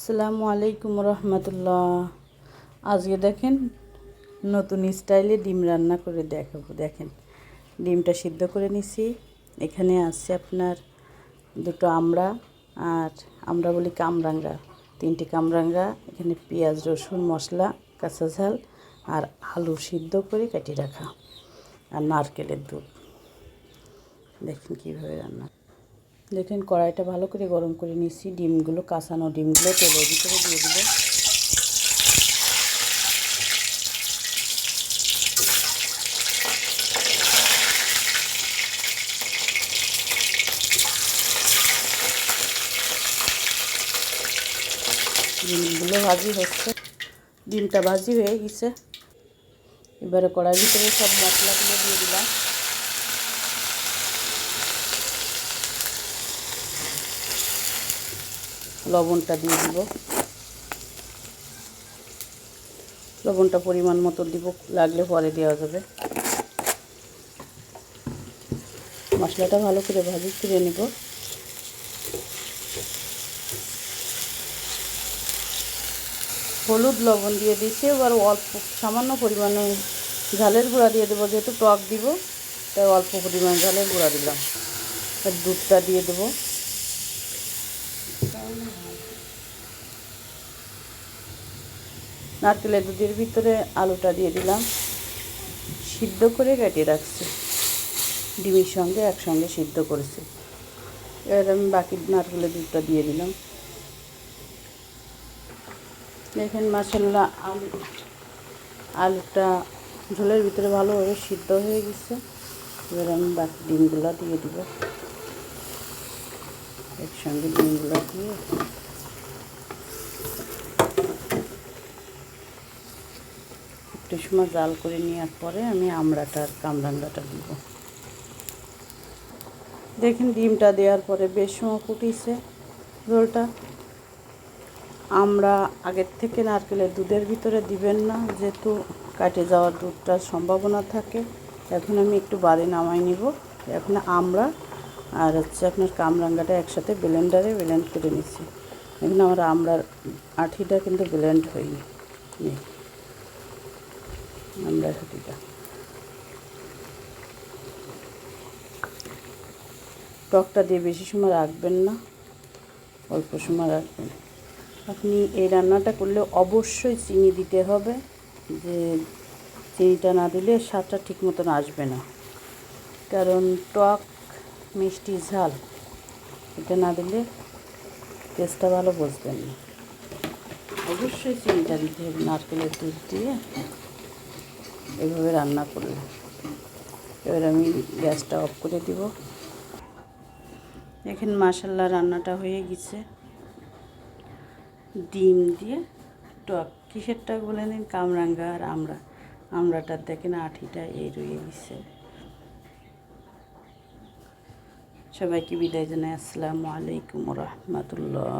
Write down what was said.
আসসালামু আলাইকুম রহমতুল্লাহ। আজকে দেখেন নতুন স্টাইলে ডিম রান্না করে দেখাবো। দেখেন ডিমটা সিদ্ধ করে নিছি। এখানে আছে আপনার দুটো আমড়া, আর আমরা বলি কামরাঙ্গা, 3টি কামরাঙ্গা। এখানে পেঁয়াজ রসুন মশলা কাঁচা ঝাল আর আলু সিদ্ধ করে কেটে রাখা, আর নারকেলের দুধ। দেখেন কীভাবে রান্না। দেখেন কড়াইটা ভালো করে গরম করে নিচ্ছি। ডিমগুলো, কাঁচানো ডিমগুলো তেলের ভিতরে দিয়ে দিব। ডিমগুলো ভাজি হচ্ছে, ডিমটা ভাজি হয়ে গেছে। এবারে কড়াইয়ের ভিতরে সব মশলাগুলো দিয়ে দিলাম। লবণটা দিয়ে দিব, লবণটা পরিমাণ মতো দিব, লাগলে পরে দেওয়া যাবে। মশলাটা ভালো করে ভাজি করে নেব। হলুদ লবণ দিয়ে দিয়েছি। এবার অল্প সামান্য পরিমাণে ঝালের গুঁড়া দিয়ে দেবো, যেহেতু টক দিব তাই অল্প পরিমাণ ঝালের গুঁড়া দিলাম। আর দুধটা দিয়ে দেবো। নারকেলের দুধের ভিতরে আলুটা দিয়ে দিলাম, সিদ্ধ করে কেটে রাখছি, ডিমের সঙ্গে একসঙ্গে সিদ্ধ করেছি। এবার আমি বাকি নারকেলের দুধটা দিয়ে দিলাম। দেখেন মাশাআল্লাহ আলুটা ঝোলের ভিতরে ভালোভাবে সিদ্ধ হয়ে গেছে। এবার আমি বাকি ডিমগুলো দিয়ে দিব। একসঙ্গে ডিমগুলো দিয়ে একটু সময় জাল করে নেওয়ার পরে আমি আমড়াটা আর কামরাঙ্গাটা দিব। দেখেন ডিমটা দেওয়ার পরে বেশ সময় ফুটিয়েছে ঝোলটা। আমরা আগের থেকে নারকেলের দুধের ভিতরে দিবেন না, যেহেতু কাটে যাওয়ার দুধটার সম্ভাবনা থাকে। এখন আমি একটু বাদে নামাই নিব। এখন আমরা আর আপনার কামরাঙ্গাটা একসাথে ব্লেন্ডারে ব্লেন্ড করে নিচ্ছি। এখন আমার আমড়ার আঠিটা কিন্তু ব্লেন্ড হয়নি, আমড়ার আঠিটা। টকটা দিয়ে বেশি সময় রাখবেন না, অল্প সময় রাখবেন। আপনি এই রান্নাটা করলে অবশ্যই চিনি দিতে হবে, যে চিনিটা না দিলে স্বাদটা ঠিক মতন আসবে না। কারণ টক মিষ্টি ঝাল এটা না দিলে টেস্টটা ভালো বুঝবেন না। অবশ্যই চিনিটা দিতে হবে নারকেলের দুধ দিয়ে এভাবে রান্না করলে। এবার আমি গ্যাসটা অফ করে দিব। দেখেন মাশাআল্লাহ রান্নাটা হয়ে গেছে। ডিম দিয়ে টক, কিসের টক বলে নিন, কামরাঙ্গা আর আমড়াটার দেখেন আঠিটা এই রয়ে গেছে। সবাইকে বিদায় জানাই। আসসালামু আলাইকুম রহমতুল্লাহ।